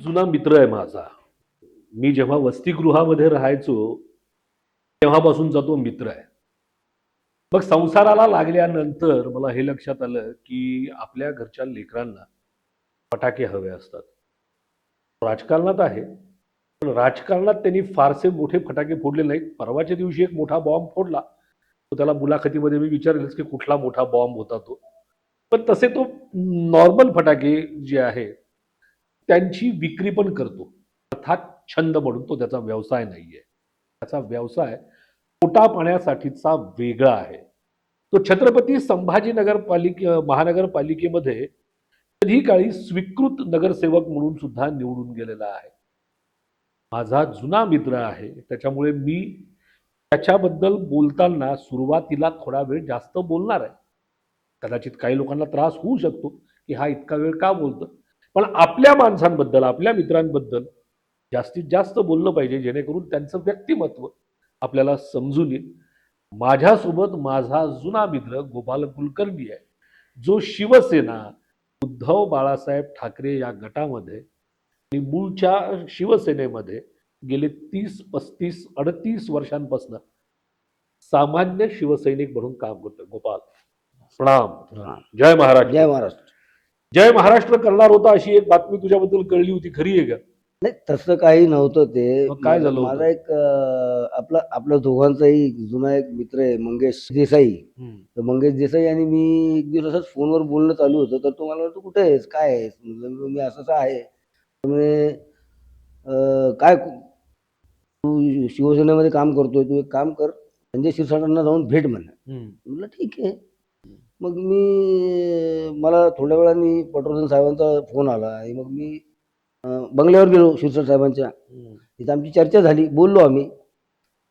जुना मित्र आहे माझा. मी जेव्हा वसतिगृहामध्ये राहायचो तेव्हापासूनचा तो मित्र आहे. मग संसाराला लागल्यानंतर मला हे लक्षात आलं की आपल्या घरच्या लेकरांना फटाके हवे असतात. राजकारणात आहे, पण राजकारणात त्यांनी फारसे मोठे फटाके फोडले नाहीत. परवाच्या दिवशी एक मोठा बॉम्ब फोडला. तो त्याला मुलाखतीमध्ये मी विचारेलच की कुठला मोठा बॉम्ब होता तो. पण तसे तो नॉर्मल फटाके जे आहे त्यांची विक्री पण करतो. अर्थात छंद म्हणून, तो त्याचा व्यवसाय नाहीये. त्याचा व्यवसाय पोटा पाण्यासाठीचा वेगळा आहे. तो छत्रपती संभाजीनगर महानगरपालिकेमध्ये कधी काळी स्वीकृत नगरसेवक म्हणून सुद्धा निवडून गेलेला आहे. माझा जुना मित्र आहे, त्याच्यामुळे मी त्याच्याबद्दल बोलताना सुरुवातीला थोडा वेळ जास्त बोलणार आहे. कदाचित काही लोकांना त्रास होऊ शकतो की हा इतका वेळ का बोलतो, पण आपल्या माणसांबद्दल, आपल्या मित्रांबद्दल जास्तीत जास्त बोललं पाहिजे, जेणेकरून त्यांचं व्यक्तिमत्व आपल्याला समजून येईल. माझ्यासोबत माझा जुना मित्र गोपाल कुलकर्णी आहे, जो शिवसेना, उद्धव बाळासाहेब ठाकरे या गटामध्ये आणि मूळच्या शिवसेनेमध्ये गेले 30, 35, 38 वर्षांपासून सामान्य शिवसैनिक म्हणून काम करतो. गोपाल, प्रणाम. जय महाराष्ट्र. जय महाराष्ट्र. जय महाराष्ट्र करणार होता अशी एक बातमी तुझ्याबद्दल कळली होती, खरी आहे का? नाही, तसं काही नव्हतं ते. काय झालं होतं? माझा एक आपल्या दोघांचाही जुना एक मित्र आहे, मंगेश देसाई. तर मंगेश देसाई आणि मी एक दिवस असंच फोनवर बोलणं चालू होतं. तर तो मला म्हणतो, कुठे आहेस, काय आहेस? म्हटलं मी असं आहे. म्हणजे काय तू शिवसेनेमध्ये काम करतोय, तू एक काम कर, संजय शिरसाटांना जाऊन भेट म्हणा. म्हटलं ठीक आहे. मग मला थोड्या वेळाने पटवर्धन साहेबांचा फोन आला आणि मग मी बंगल्यावर गेलो शिरसाट साहेबांच्या. तिथं आमची चर्चा झाली, बोललो आम्ही.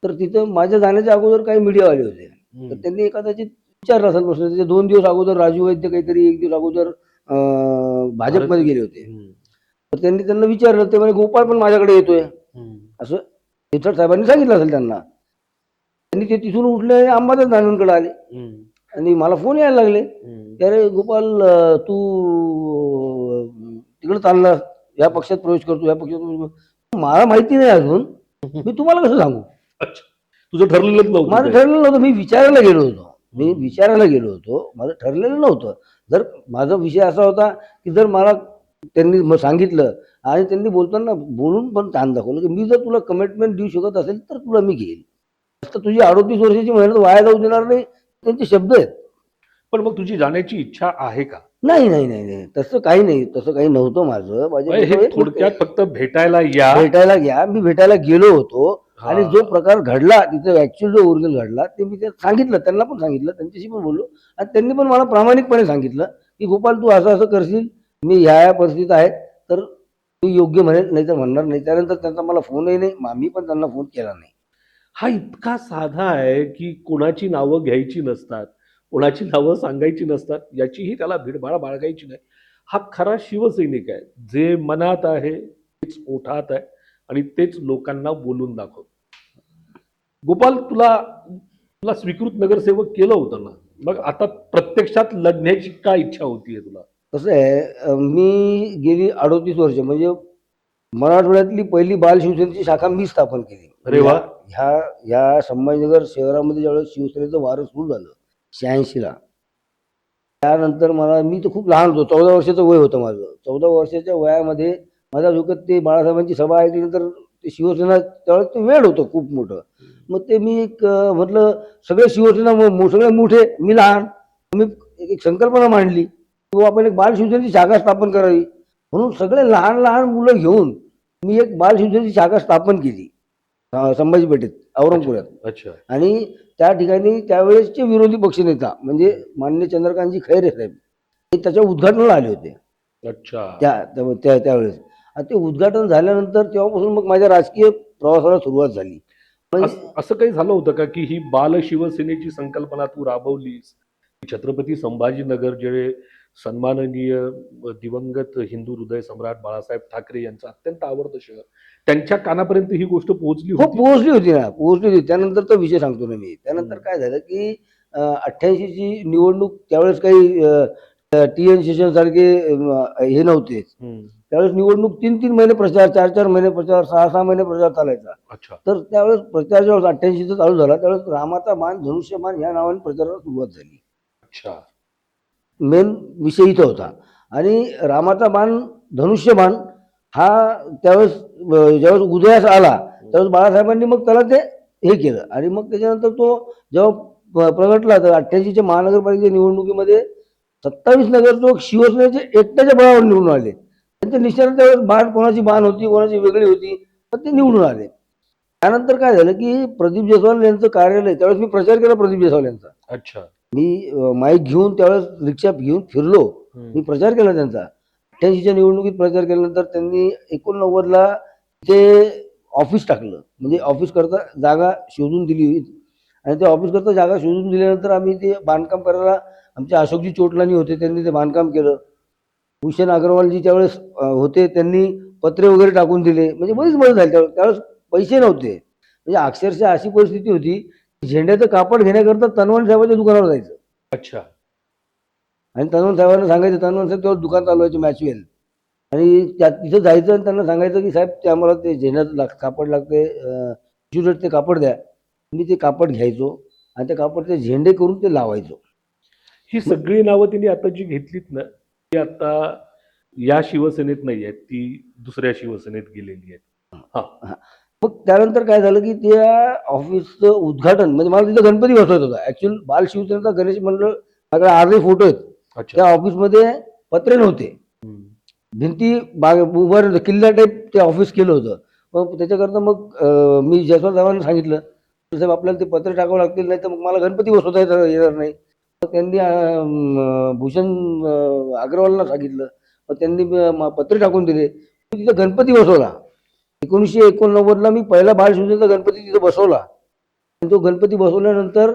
तर तिथं माझ्या जाण्याच्या अगोदर काही मीडियावाले होते. तर त्यांनी कदाचित विचारलं असेल प्रश्न. त्याच्या 2 दिवस अगोदर राजू वैद्य काहीतरी 1 दिवस अगोदर भाजपमध्ये गेले होते. तर त्यांना विचारलं, ते म्हणे गोपाळ पण माझ्याकडे येतोय, असं शिरसाट साहेबांनी सांगितलं असेल त्यांना. त्यांनी ते तिथून उठले, अंबादास दानवेंकडे आले आणि मला फोन यायला लागले, अरे गोपाल, तू तिकडे चालला, या पक्षात प्रवेश करतो, या पक्षात प्रवेश करतो. मला माहिती नाही अजून, मी तुम्हाला कसं सांगू? तुझं ठरलेलं नव्हतं? माझं ठरलेलं नव्हतं. मी विचारायला गेलो होतो. माझं ठरलेलं नव्हतं. जर माझा विषय असा होता की जर मला त्यांनी सांगितलं आणि त्यांनी बोलताना बोलून पण ताण दाखवलं की मी जर तुला कमिटमेंट देऊ शकत असेल तर तुला मी घेईल, तर तुझी 38 वर्षाची मेहनत वाया जाऊ देणार नाही, त्यांचे शब्द आहेत. पण मग तुझी जाण्याची इच्छा आहे का? नाही, तसं काही नाही. तसं काही नव्हतं माझं. हे थोडक्यात फक्त भेटायला घ्या. मी भेटायला गेलो होतो आणि जो प्रकार घडला तिथे, ऍक्च्युअल जो ओरिजिनल घडला, ते मी सांगितलं, त्यांना पण सांगितलं, त्यांच्याशी पण बोललो आणि त्यांनी पण मला प्रामाणिकपणे सांगितलं की गोपाल, तू असं करशील, मी ह्या परिस्थितीत आहे, तर तू योग्य म्हणेल, नाही तर म्हणणार नाही. त्यानंतर त्यांचा मला फोनही नाही, मी पण त्यांना फोन केला नाही. हा इतका साधा आहे की कोणाची नावं घ्यायची नसतात, कोणाची नावं सांगायची नसतात, याचीही त्याला भीडभाड बाळगायची नाही. हा खरा शिवसैनिक आहे, जे मनात आहे तेच ओठात आहे आणि तेच लोकांना बोलून दाखवतो. गोपाल, तुला स्वीकृत नगरसेवक केलं होतं ना, मग आता प्रत्यक्षात लढण्याची काय इच्छा होतीये तुला? कसं आहे, मी गेली 38 वर्ष, म्हणजे मराठवाड्यातली पहिली बाल शिवसेनेची शाखा मी स्थापन केली. अरे वा. ह्या संभाजीनगर शहरामध्ये ज्यावेळेस शिवसेनेचं वारं सुरू झालं 86ला, त्यानंतर मी तर खूप लहान होतो, 14 वर्षाचं वय होतं माझं. 14 वर्षाच्या वयामध्ये माझ्या डोक्यात ते बाळासाहेबांची सभा ऐकल्यानंतर ते शिवसेना, त्यावेळेस ते वेळ होतं खूप मोठं. मग ते मी म्हटलं, सगळे शिवसेना सगळे मोठे, मी लहान. मी एक संकल्पना मांडली की आपण एक बाल शिवसेनेची शाखा स्थापन करावी. म्हणून सगळे लहान लहान मुलं घेऊन मी एक बाल शिवसेनेची शाखा स्थापन केली संभाजी पेठेत, औरंगपुरात. अच्छा. आणि त्या ठिकाणी त्यावेळेसचे विरोधी पक्षनेता म्हणजे माननीय चंद्रकांतजी खैरे साहेब हे त्याच्या उद्घाटनाला आले होते. अच्छा. त्यावेळेस ते उद्घाटन झाल्यानंतर तेव्हापासून मग माझ्या राजकीय प्रवासाला सुरुवात झाली. असं काही झालं होतं का की ही बाल शिवसेनेची संकल्पना तू राबवलीस, छत्रपती संभाजीनगर जे सन्माननीय दिवंगत हिंदू हृदय सम्राट बाळासाहेब ठाकरे यांचं अत्यंत आवडतं शहर, त्यांच्या कानापर्यंत ही गोष्ट पोहोचली हो, होती? पोहोचली होती. त्यानंतर तो विषय सांगतो ना मी. त्यानंतर काय झालं की 88ची निवडणूक, त्यावेळेस काही TN शेषन सारखे हे नव्हते, त्यावेळेस निवडणूक 3-3 महिने प्रचार, 4-4 महिने प्रचार, 6-6 महिने प्रचार चालायचा. अच्छा. तर त्यावेळेस प्रचार जेव्हा 88 चालू झाला त्यावेळेस रामाचा बाण धनुष्यबाण या नावाने प्रचाराला सुरुवात झाली. अच्छा. मेन विषय इथं होता. आणि रामाचा बाण धनुष्यबाण हा त्यावेळेस ज्यावेळेस उदयास आला त्यावेळेस बाळासाहेबांनी मग त्याला ते हे केलं. आणि मग त्याच्यानंतर तो जेव्हा प्रगटला तर 88च्या महानगरपालिकेच्या निवडणुकीमध्ये 27 नगरसेवक शिवसेनेचे एकट्याच्या बळावर निवडून आले. त्यांच्या निश्चयाने त्यावेळेस बाण कोणाची बाण होती, कोणाची वेगळी होती, पण ते निवडून आले. त्यानंतर काय झालं की प्रदीप जयस्वाल यांचं कार्यालय, त्यावेळेस मी प्रचार केला प्रदीप जयस्वाल यांचा. अच्छा. मी माईक घेऊन त्यावेळेस रिक्षा घेऊन फिरलो, मी प्रचार केला त्यांचा. 88च्या निवडणुकीत प्रचार केल्यानंतर त्यांनी 89ला ते ऑफिस टाकलं, म्हणजे ऑफिस करता जागा शोधून दिली. आणि त्या ऑफिस करता जागा शोधून दिल्यानंतर आम्ही ते बांधकाम करायला, आमचे अशोकजी चोटलानी होते, त्यांनी ते बांधकाम केलं. भूषण अग्रवालजी त्यावेळेस होते, त्यांनी पत्रे वगैरे टाकून दिले. म्हणजे बरीच मदत झाली. त्यावेळेस पैसे नव्हते, म्हणजे अक्षरशः अशी परिस्थिती होती, झेंड्याचं कापड घेण्याकरता तनवन साहेबांच्या दुकानावर जायचं. अच्छा. आणि तनवन साहेबांना सांगायचं, तनवन साहेब तेव्हा दुकान चालवायचे मॅचवेल, आणि तिथं जायचं आणि त्यांना सांगायचं की साहेब ते आम्हाला ते झेंड्याचं कापड लागते, ते कापड द्या. मी ते कापड घ्यायचो आणि ते कापड ते झेंडे करून ते लावायचो. ही सगळी नावं तिने आता जी घेतलीत ना, ती आता या शिवसेनेत नाही आहेत, ती दुसऱ्या शिवसेनेत गेलेली आहेत. हा. मग त्यानंतर काय झालं की त्या ऑफिसचं उद्घाटन, म्हणजे मला तिथं गणपती बसवायचा होता. ऍक्च्युअली बाल शिवसेनेचा गणेश मंडळ माझ्याकडे आजही फोटो आहेत. अच्छा. त्या ऑफिसमध्ये पत्रे नव्हते, भिंती उभार किल्ला टाईप ते ऑफिस केलं होतं. मग त्याच्याकरता मग मी जयस्वाल साहेबांना सांगितलं, साहेब आपल्याला ते पत्रे टाकावं लागतील, नाही तर मग मला गणपती बसवता येणार नाही. मग त्यांनी भूषण अग्रवालला सांगितलं, मग त्यांनी पत्रे टाकून दिले. तिथं गणपती बसवला. 1989ला मी पहिला बालशिवसेनेचा गणपती तिथं बसवला. आणि तो गणपती बसवल्यानंतर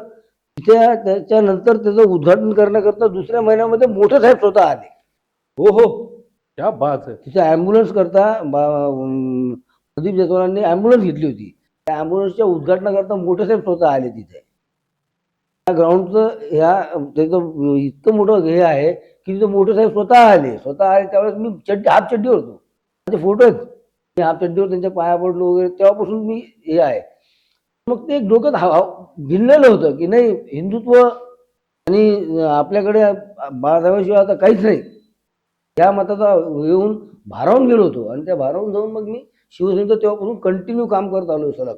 त्याच्यानंतर त्याचं उद्घाटन करण्याकरता दुसऱ्या महिन्यामध्ये मोठे साहेब स्वतः आले. हो हो, क्या बात आहे. तिथे ॲम्ब्युलन्स करता प्रदीप जयस्वालांनी ॲम्ब्युलन्स घेतली होती. त्या ॲम्ब्युलन्सच्या उद्घाटनाकरता मोठे साहेब स्वतः आले तिथे. त्या ग्राउंडचं त्याचं इतकं मोठं हे आहे की तिथे मोठे साहेब स्वतः आले. त्यावेळेस मी हाफ चड्डीवर होतो. माझे फोटो आहेत. मी हाफ चड्डीवर त्यांच्या पाया पडलो वगैरे, तेव्हापासून मी हे आहे. मग ते एक डोक्यात भिनलेलं होतं की नाही, हिंदुत्व आणि आपल्याकडे बाळासाहेबांशिवाय आता काहीच नाही, या मताचा येऊन भारावून गेलो होतो. आणि त्या भारावून जाऊन मग मी शिवसेनेचं तेव्हापासून कंटिन्यू काम करत आलो सलग.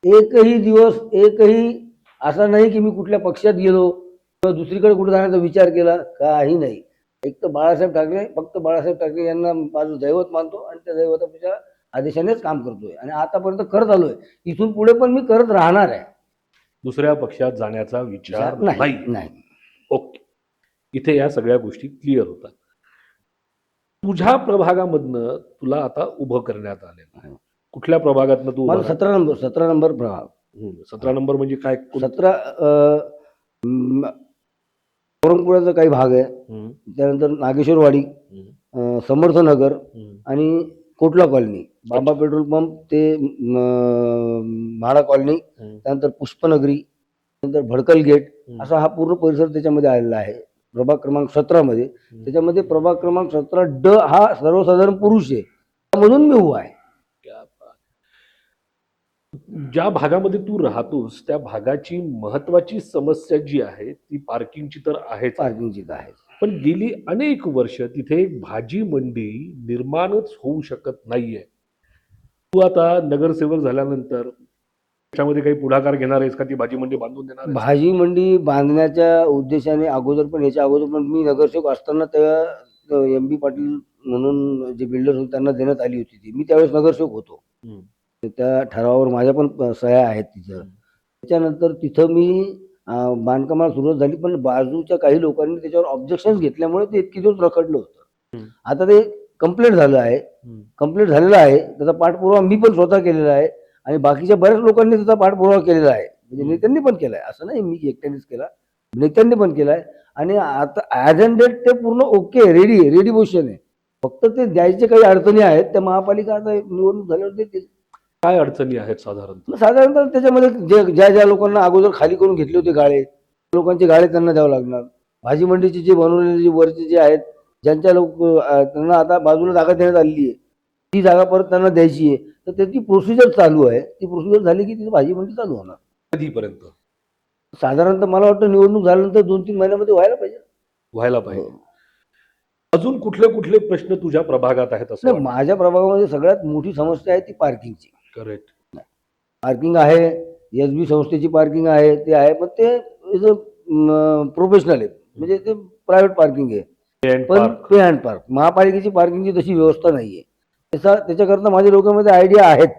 एकही दिवस असा नाही की मी कुठल्या पक्षात गेलो किंवा दुसरीकडे कुठे जाण्याचा विचार केला, काही नाही. एक तर बाळासाहेब ठाकरे, फक्त बाळासाहेब ठाकरे यांना माझं दैवत मानतो आणि त्या दैवताच्या आदेशानेच काम करतोय आणि आतापर्यंत करत आलोय. इथून पुढे पण मी करत राहणार आहे. दुसऱ्या पक्षात जाण्याचा विचार नाही. ओके, इथे या सगळ्या गोष्टी क्लिअर होतात. तुझ्या प्रभागामधनं तुला आता उभं करण्यात आलेलं आहे. कुठल्या प्रभागातनं तू? 17 नंबर प्रभाग. 17 नंबर म्हणजे काय? 17 औरंगपुराचा काही भाग आहे. त्यानंतर नागेश्वरवाडी, समर्थनगर आणि कोटला कॉलनी, बाबा पेट्रोल पंप ते म्हाडा कॉलनी, त्यानंतर पुष्पनगरी, नंतर भडकल गेट, असा हा पूर्ण परिसर त्याच्यामध्ये आलेला आहे प्रभाग क्रमांक 17 मध्ये. त्याच्यामध्ये प्रभाग क्रमांक 17D हा सर्वसाधारण पुरुष आहे, त्यामधून मी उभा आहे. ज्या भागामध्ये तू राहतोस त्या भागाची महत्वाची समस्या जी आहे ती पार्किंगची तर आहेच. पार्किंगची आहे, पण गेली अनेक वर्ष तिथे एक भाजी मंडी निर्माणच होऊ शकत नाहीये. तू आता नगरसेवक झाल्यानंतर त्याच्यामध्ये काही पुढाकार घेणार आहेस का? ती भाजी मंडी बांधून देणार? भाजी मंडी बांधण्याच्या उद्देशाने याच्या अगोदर पण मी नगरसेवक असताना तेव्हा MB पाटील म्हणून जे बिल्डर होते त्यांना देण्यात आली होती ती. मी त्यावेळेस नगरसेवक होतो. त्या ठरावावर माझ्या पण सह्या आहेत तिथं. त्याच्यानंतर तिथं मी बांधकामाला सुरुवात झाली, पण बाजूच्या काही लोकांनी त्याच्यावर ऑब्जेक्शन घेतल्यामुळे ते इतकी दिवस रखडलं होतं. आता ते कंप्लीट झालेलं आहे. त्याचा पाठपुरावा मी पण स्वतः केलेला आहे आणि बाकीच्या बऱ्याच लोकांनी त्याचा पाठपुरावा केलेला आहे. म्हणजे नेत्यांनी पण केलाय, असं नाही मी एकट्यानेच केला, नेत्यांनी पण केलाय. आणि आता ॲज अँड डेट ते पूर्ण ओके, रेडी पोझिशन आहे. फक्त ते द्यायचे काही अडचणी आहेत. त्या महापालिका आता निवडणूक झाल्यावर देतील. काय अडचणी आहेत साधारणतः त्याच्यामध्ये ज्या लोकांना अगोदर खाली करून घेतले होते गाळे, लोकांचे गाळे त्यांना द्यावं लागणार. भाजी मंडीचे जे बनवलेले वरचे जे आहेत ज्यांच्या लोक त्यांना आता बाजूला जागा देण्यात आलेली आहे, ती जागा परत त्यांना द्यायची आहे, तर त्याची प्रोसिजर चालू आहे. ती प्रोसिजर झाली की तिथे भाजी मंडी चालू होणार. कधीपर्यंत साधारणतः मला वाटतं निवडणूक झाल्यानंतर 2-3 महिन्यामध्ये व्हायला पाहिजे. व्हायला हो. पाहिजे? अजून कुठले कुठले प्रश्न तुझ्या प्रभागात आहेत असं नाही, माझ्या प्रभागामध्ये सगळ्यात मोठी समस्या आहे ती पार्किंगची. करेक्ट. पार्किंग आहे, एसबी संस्थेची पार्किंग आहे, ते आहे, पण ते प्रोफेशनल आहे, म्हणजे ते प्रायव्हेट पार्किंग आहे. पण पे अँड पार्क महापालिकेची पार्किंगची तशी व्यवस्था नाहीये. त्याच्याकरता माझ्या डोक्यामध्ये आयडिया आहेत,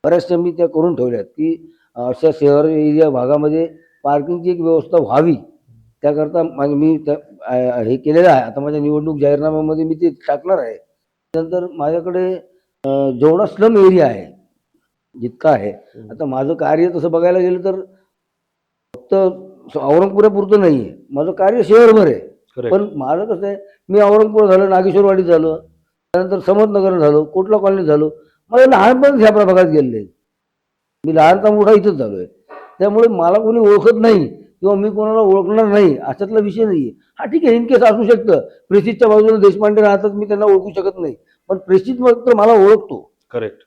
बऱ्याचशा मी त्या करून ठेवल्यात, की अशा शहर एरिया भागामध्ये पार्किंगची एक व्यवस्था व्हावी. त्याकरता मी हे केलेलं आहे. आता माझ्या निवडणूक जाहीरनाम्यामध्ये मी ते टाकणार आहे. त्यानंतर माझ्याकडे जेवढा स्लम एरिया आहे जितका आहे, आता माझं कार्य तसं बघायला गेलं तर फक्त औरंगपुरापुरतं नाही आहे, माझं कार्य शहरभर आहे. पण माझं कसं आहे, मी औरंगपूर झालं, नागेश्वरवाडी झालं, त्यानंतर समर्थनगर झालो, कोटला कॉलनी झालो, माझं लहानपण ह्या प्रभागात गेलेलं आहे. मी लहानचा मोठा इथंच झालो आहे. त्यामुळे मला कोणी ओळखत नाही किंवा मी कोणाला ओळखणार नाही अशातला विषय नाही आहे. हा ठीक आहे, इनकेस असू शकतं, प्रेसिजच्या बाजूला देशपांडे राहतात, मी त्यांना ओळखू शकत नाही, पण प्रेसिज तर मला ओळखतो. करेक्ट.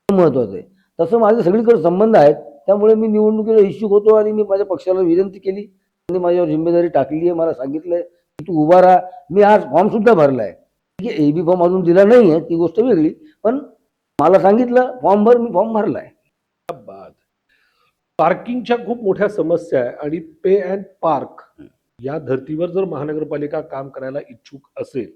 महत्वाचं आहे. तसं माझे सगळीकडे संबंध आहेत. त्यामुळे मी निवडणुकीला इच्छुक होतो आणि मी माझ्या पक्षाला विनंती केली, त्यांनी माझ्यावर जिम्मेदारी टाकली आहे. मला सांगितलंय की तू उभा राहा. मी आज फॉर्म सुद्धा भरलाय. ठीक आहे, एबी फॉर्म अजून दिला नाही आहे, ती गोष्ट वेगळी, पण मला सांगितलं फॉर्म भर, मी फॉर्म भरलाय. पार्किंगच्या खूप मोठ्या समस्या आहे आणि पे अँड पार्क या धर्तीवर जर महानगरपालिका काम करायला इच्छुक असेल,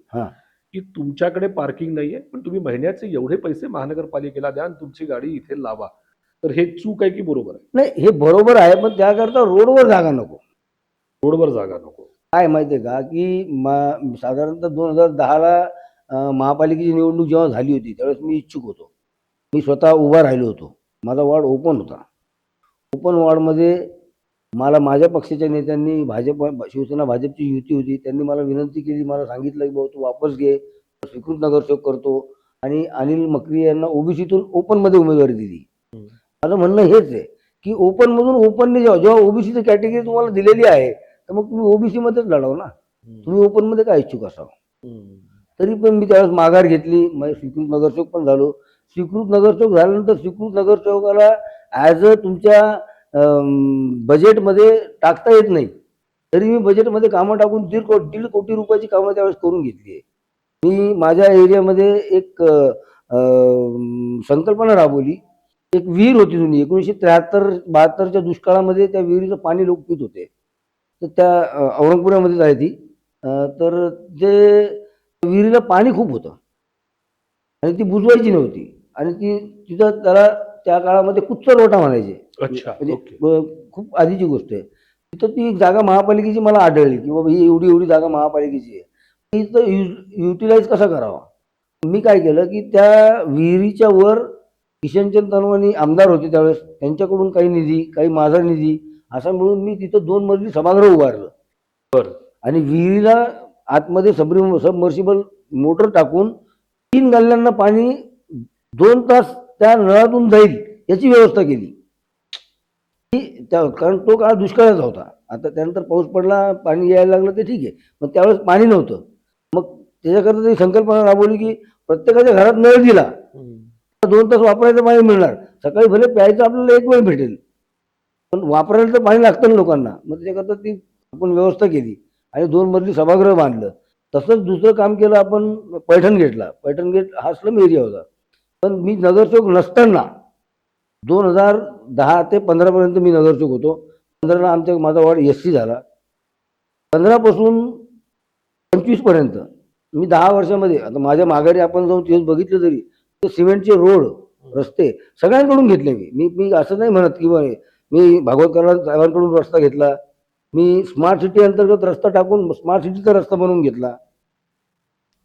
की तुमच्याकडे पार्किंग नाहीये पण तुम्ही महिन्याचे एवढे पैसे महानगरपालिकेला द्या आणि तुमची गाडी इथे लावा, तर हे चूक आहे की बरोबर आहे? नाही, हे बरोबर आहे, पण त्याकरता रोडवर जागा नको. रोडवर जागा नको. काय माहितीये का, की साधारणतः 2010ला महापालिकेची निवडणूक जेव्हा झाली होती त्यावेळेस मी इच्छुक होतो. मी स्वतः उभा राहिलो होतो. माझा वॉर्ड ओपन होता. ओपन वॉर्डमध्ये मला माझ्या पक्षाच्या नेत्यांनी, शिवसेना भाजपची युती होती, त्यांनी मला विनंती केली, मला सांगितलं की बाबा तू वापस घे, स्वीकृत नगरसेवक करतो, आणि अनिल मकरी यांना ओबीसीतून ओपनमध्ये उमेदवारी दिली. माझं म्हणणं हेच आहे की ओपनमधून ओपनने जेव्हा ओबीसीची कॅटेगरी तुम्हाला दिलेली आहे, तर मग तुम्ही ओबीसी मध्येच लढव ना. तुम्ही ओपनमध्ये काय इच्छुक असावं? तरी पण मी त्यावेळेस माघार घेतली, स्वीकृत नगरसेवक पण झालो. स्वीकृत नगरसेवक झाल्यानंतर स्वीकृत नगरसेवकाला ॲज अ तुमच्या बजेटमध्ये टाकता येत नाही, तरी मी बजेटमध्ये कामं टाकून 1.5 कोटी रुपयाची कामं त्यावेळेस करून घेतली आहे. मी माझ्या एरियामध्ये एक संकल्पना राबवली. एक विहीर होती जुनी, 1973-72च्या दुष्काळामध्ये त्या विहिरीचं पाणी लोक पित होते. तर त्या औरंगपुरामध्येच आहे ती. तर ते विहिरीला पाणी खूप होतं आणि ती बुजवायची नव्हती, आणि तिथं त्याला त्या काळामध्ये कुच्चर ओटा म्हणायचे. म्हणजे खूप आधीची गोष्ट आहे. तिथं ती जागा महापालिकेची मला आढळली की बाबा ही एवढी जागा महापालिकेची आहे, तिथं युटिलाइज कसा करावा. मी काय केलं की त्या विहिरीच्या वर किशनचंद तनवानी आमदार होते त्यावेळेस, त्यांच्याकडून काही निधी, काही माझा निधी असा मिळून मी तिथं 2 मजली सभागृह उभारलं. आणि विहिरीला आतमध्ये सबमर्सिबल मोटर टाकून 3 गल्ल्यांना पाणी 2 तास त्या नळातून जाईल याची व्यवस्था केली. कारण तो काळ दुष्काळाचा होता. आता त्यानंतर पाऊस पडला, पाणी यायला लागलं, ते ठीक आहे, पण त्यावेळेस पाणी नव्हतं. मग त्याच्याकरता ती संकल्पना राबवली की प्रत्येकाच्या घरात नळ दिला, 2 तास वापरायचं पाणी मिळणार. सकाळी भले प्यायचं आपल्याला 1 वेळ भेटेल, पण वापरायला तर पाणी लागतं ना लोकांना. मग त्याच्याकरता ती आपण व्यवस्था केली आणि 2 मजली सभागृह बांधलं. तसंच दुसरं काम केलं आपण, पैठण गेटला. पैठण गेट हा स्लम एरिया होता, पण मी नगरसेवक नसताना 2010 ते 15 पर्यंत मी नगरसेवक होतो. 15ला माझा वॉर्ड SC झाला. 15 पासून 25 पर्यंत मी 10 वर्षामध्ये, आता माझ्या माघारी आपण जाऊन तेच बघितलं तरी, ते सिमेंटचे रोड, रस्ते सगळ्यांकडून घेतले. मी असं नाही म्हणत की मी भागवत साहेबांकडून रस्ता घेतला. मी स्मार्ट सिटी अंतर्गत रस्ता टाकून स्मार्ट सिटीचा रस्ता बनवून घेतला.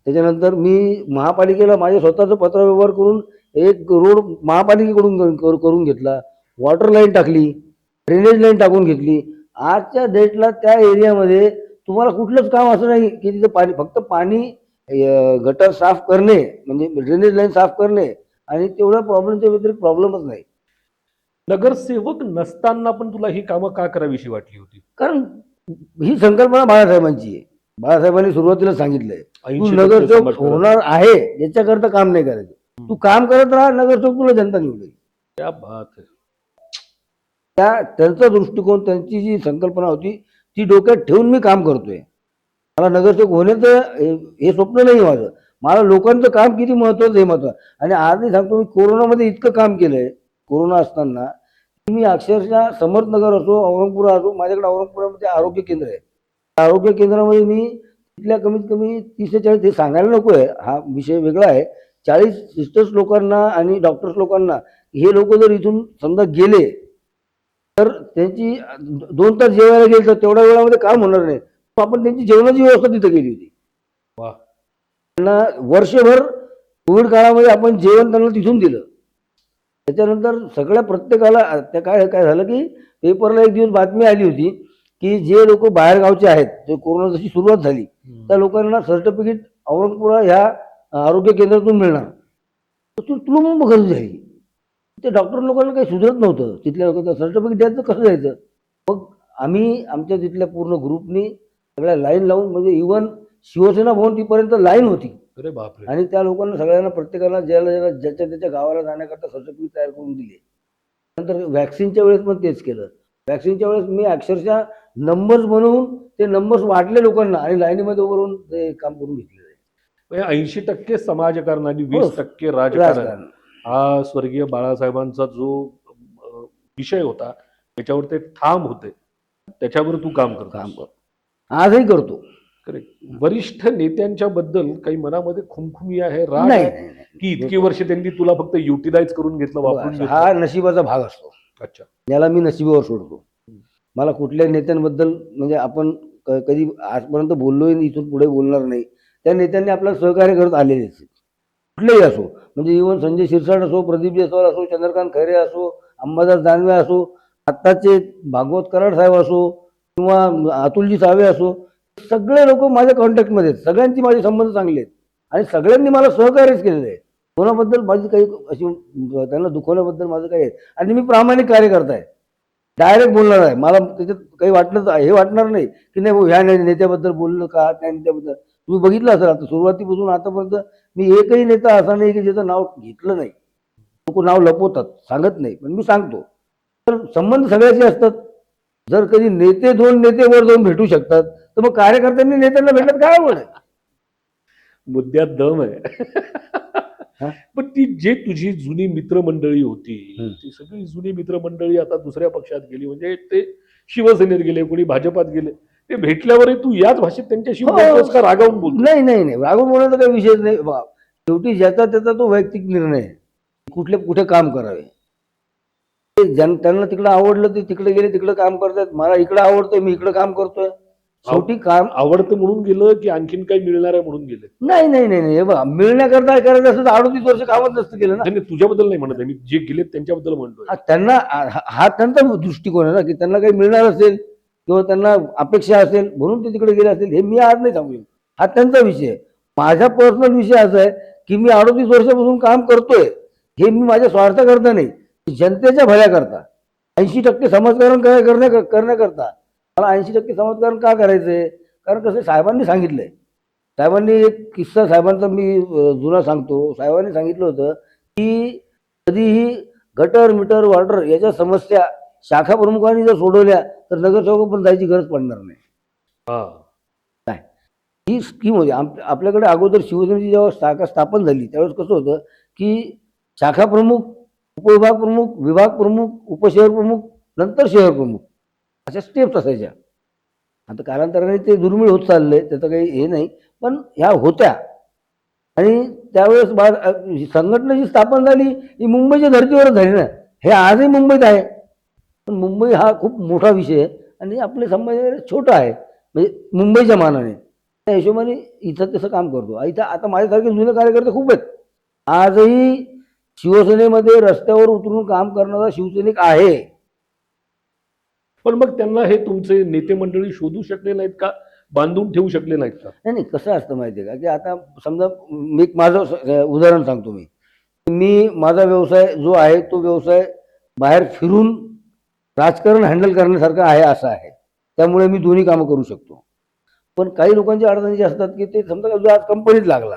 त्याच्यानंतर मी महापालिकेला माझ्या स्वतःचं पत्रव्यवहार करून एक रोड महापालिकेकडून करून घेतला. वॉटर लाईन टाकली, ड्रेनेज लाईन टाकून घेतली. आजच्या डेटला त्या एरियामध्ये तुम्हाला कुठलंच काम असं नाही की तिथे फक्त पाणी, गटर साफ करणे, म्हणजे ड्रेनेज लाईन साफ करणे, आणि तेवढ्या प्रॉब्लेमच्या व्यतिरिक्त प्रॉब्लेमच नाही. नगरसेवक नसताना पण तुला ही कामं का करावीशी वाटली होती? कारण ही संकल्पना बाळासाहेबांची आहे. बाळासाहेबांनी सुरुवातीला सांगितलंय तू 80% नगरसेवक समाजकारण. होणार आहे याच्याकरता काम नाही करायचं, तू काम करत राहा, नगरसेवक तुला जनता निवडेल. क्या बात आहे. त्यांचा दृष्टिकोन, त्यांची जी संकल्पना होती ती डोक्यात ठेवून मी काम करतोय. मला नगरसेवक होण्याचं हे स्वप्न नाही माझं. मला लोकांचं काम किती महत्वाचं हे महत्व. आणि आजही सांगतो, मी कोरोनामध्ये इतकं काम केलंय, कोरोना असताना की मी अक्षरशः समर्थनगर असो, औरंगपुरा असो, माझ्याकडे औरंगपुरामध्ये आरोग्य केंद्र आहे. त्या आरोग्य केंद्रामध्ये मी तिथल्या कमीत कमी 30 ते 40, हे सांगायला नको आहे, हा विषय वेगळा आहे, 40 सिस्टर्स लोकांना आणि डॉक्टर्स लोकांना, हे लोक जर इथून समजा गेले तर त्यांची 2 तास जेवायला गेले तर तेवढ्या वेळामध्ये काम होणार नाही. तर आपण त्यांची जेवणाची व्यवस्था तिथे केली होती. वा. त्यांना वर्षभर कोविड काळामध्ये आपण जेवण त्यांना तिथून दिलं. त्याच्यानंतर सगळ्या प्रत्येकाला त्या काय काय झालं की पेपरला एक दिवस बातमी आली होती की जे लोक बाहेर गावचे आहेत, जे कोरोना जशी सुरुवात झाली त्या लोकांना सर्टिफिकेट औरंगपुरा ह्या आरोग्य केंद्रातून मिळणार. तर तुला गर्दी झाली. ते डॉक्टर लोकांना काही सुधरत नव्हतं, तिथल्या लोकांचं सर्टिफिकेट द्यायचं कसं द्यायचं. मग आम्ही आमच्या तिथल्या पूर्ण ग्रुपनी सगळ्या लाईन लावून, म्हणजे इव्हन शिवसेना भवन तिपर्यंत लाईन होती, अरे बापरे. आणि त्या लोकांना सगळ्यांना प्रत्येकाला ज्याला ज्याच्या त्याच्या गावाला जाण्याकरता सर्टिफिकेट तयार करून दिले. नंतर वॅक्सिनच्या वेळेस पण तेच केलं. वॅक्सिनच्या वेळेस मी अक्षरशः नंबर्स बनवून ते नंबर्स वाटले लोकांना आणि लाईनीमध्ये उभं राहून ते काम करून घेतलेलं आहे. 80% समाजकारण आणि 20% राजकारण हा स्वर्गीय बाळासाहेबांचा जो विषय होता त्याच्यावर ते ठाम होते, त्याच्यावर तू काम करतो. आजही करतो. करेक्ट. वरिष्ठ नेत्यांच्या बद्दल काही मनामध्ये खुमखुमी आहे, राग नाही आहे की इतकी वर्ष त्यांनी तुला फक्त युटिलाइज करून घेतलं, वापरून घेतलं? हा नशिबाचा भाग असतो. अच्छा. याला मी नशिबावर सोडतो. मला कुठल्या नेत्यांबद्दल, म्हणजे आपण कधी आजपर्यंत बोललोय, इथून पुढे बोलणार नाही. त्या नेत्यांनी आपल्याला सहकार्य करत आलेले कुठलेही असो, म्हणजे इव्हन संजय शिरसाट असो, प्रदीप जयस्वाल असो, चंद्रकांत खैरे असो, अंबादास दानवे असो, आत्ताचे भागवत कराड साहेब असो किंवा अतुलजी सावे असो, सगळे लोक माझ्या कॉन्टॅक्टमध्ये आहेत. सगळ्यांची माझे संबंध चांगले आहेत आणि सगळ्यांनी मला सहकार्यच केलेलं आहे. कोणाबद्दल माझी काही अशी त्यांना दुखवण्याबद्दल माझं काही आहे. आणि मी प्रामाणिक कार्यकर्ता आहे, डायरेक्ट बोलणार आहे. मला त्याच्यात काही वाटलं हे वाटणार नाही की नाही ह्या नेत्याबद्दल बोललं का, त्या नेत्याबद्दल. तुम्ही बघितलं असेल आता सुरुवातीपासून आतापर्यंत मी एकही नेता असा नाही की ज्याचं नाव घेतलं नाही. लोक नाव लपवतात, सांगत नाही, पण मी सांगतो. तर संबंध सगळ्याचे असतात. जर कधी नेते 2 नेते वर जाऊन भेटू शकतात तर मग कार्यकर्त्यांनी नेत्यांना भेटत काय आवड आहे. मुद्द्यात दम आहे. पण ती जे तुझी जुनी मित्रमंडळी होती, ती सगळी जुनी मित्रमंडळी आता दुसऱ्या पक्षात गेली, म्हणजे ते शिवसेनेत गेले, कोणी भाजपात गेले. ते भेटल्यावरही तू याच भाषेत त्यांच्याशी बोलतोस का रागावून बोलतो? नाही नाही नाही, रागावून बोलण्याचा काही विषयच नाही. शेवटी ज्याचा त्याचा तो वैयक्तिक निर्णय आहे, कुठे काम करावे. त्यांना तिकडे आवडलं ते तिकडे गेले, तिकडे काम करतात. मला इकडे आवडतंय, मी इकडे काम करतोय. शेवटी काम आवडतं म्हणून गेलं की आणखीन काही मिळणार आहे म्हणून गेले? नाही नाही नाही नाही, हे बघा, मिळण्याकरता करायचं असं तर 38 वर्ष कामच नसतं केलं ना. नाही, तुझ्याबद्दल नाही म्हणत आहे मी, जे गेलेत त्यांच्याबद्दल म्हणतोय. त्यांना हा त्यांचा दृष्टिकोन आहे ना, की त्यांना काही मिळणार असेल किंवा त्यांना अपेक्षा असेल म्हणून ते तिकडे गेले असेल, हे मी आज नाही सांगू. हा त्यांचा विषय आहे. माझा पर्सनल विषय असा आहे की मी 38 वर्षापासून काम करतोय, हे मी माझ्या स्वार्थाकरता नाही, जनतेच्या भल्याकरता. 80% समाजकारण करण्याकरता. मला 80% समाजकारण का करायचंय? कारण कसं साहेबांनी सांगितलंय. साहेबांनी एक किस्सा साहेबांचा मी जुना सांगतो. साहेबांनी सांगितलं होतं की कधीही गटर मीटर वॉटर याच्या समस्या शाखा प्रमुखांनी जर सोडवल्या तर नगरसेवक पण जायची गरज पडणार नाही. काय ही स्कीम होती. आपल्याकडे अगोदर शिवसेनेची जेव्हा शाखा स्थापन झाली त्यावेळेस कसं होतं की शाखा प्रमुख, उपविभाग प्रमुख, विभाग प्रमुख, उपशहर प्रमुख, नंतर शहर प्रमुख, अशा स्टेप्स असायच्या. आता कालांतराने ते दुर्मिळ होत चाललंय, त्याचं काही हे नाही, पण ह्या होत्या. आणि त्यावेळेस संघटना जी स्थापन झाली ही मुंबईच्या धर्तीवरच झाली ना. हे आजही मुंबईत आहे, पण मुंबई हा खूप मोठा विषय आहे आणि आपले संभाजीनगर छोटा आहे, म्हणजे मुंबईच्या मानाने. त्या हिशोबाने इथं तसं काम करतो. इथं आता माझ्यासारखे जुने कार्यकर्ते खूप आहेत. आजही शिवसेनेमध्ये रस्त्यावर उतरून काम करणारा शिवसैनिक आहे. पण मग त्यांना हे तुमचे नेते मंडळी शोधू शकले नाहीत का, बांधून ठेवू शकले नाहीत का? नाही, कसं असतं माहिती आहे का, की आता समजा मी माझं उदाहरण सांगतो. मी माझा व्यवसाय जो आहे तो व्यवसाय बाहेर फिरून राजकारण हँडल करण्यासारखं आहे, असं आहे. त्यामुळे मी दोन्ही कामं करू शकतो. पण काही लोकांची अडचणी असतात की ते समजा जो आज कंपनीत लागला